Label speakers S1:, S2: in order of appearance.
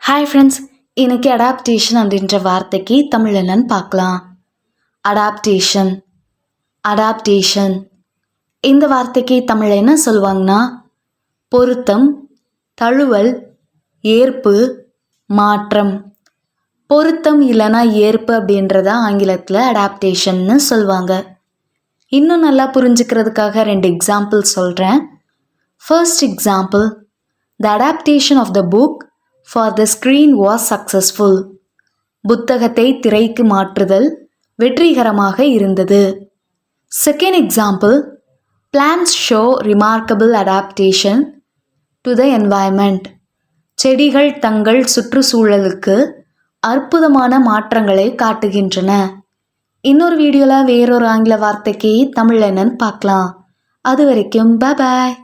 S1: Hi friends, இன்னைக்கு adaptation அப்படின்ற வார்த்தைக்கு தமிழ் என்னன்னு பார்க்கலாம். அடாப்டேஷன் அடாப்டேஷன் இந்த வார்த்தைக்கு தமிழ் என்ன சொல்லுவாங்கன்னா பொருத்தம், தழுவல், ஏற்பு, மாற்றம். பொருத்தம் இல்லைன்னா ஏற்பு அப்படின்றத ஆங்கிலத்தில் அடாப்டேஷன்னு சொல்லுவாங்க. இன்னும் நல்லா புரிஞ்சுக்கிறதுக்காக 2 எக்ஸாம்பிள் சொல்கிறேன். First example, the adaptation of the book for the screen was successful. புத்தகத்தை திரைக்கு மாற்றுதல் வெற்றிகரமாக இருந்தது. Second example, plants show remarkable adaptation to the environment. செடிகள் தங்கள் சுற்றுச்சூழலுக்கு அற்புதமான மாற்றங்களை காட்டுகின்றன. இன்னொரு வீடியோவில் வேறொரு ஆங்கில வார்த்தைக்கு தமிழ் என்னன்னு பார்க்கலாம். அது வரைக்கும் பாய்.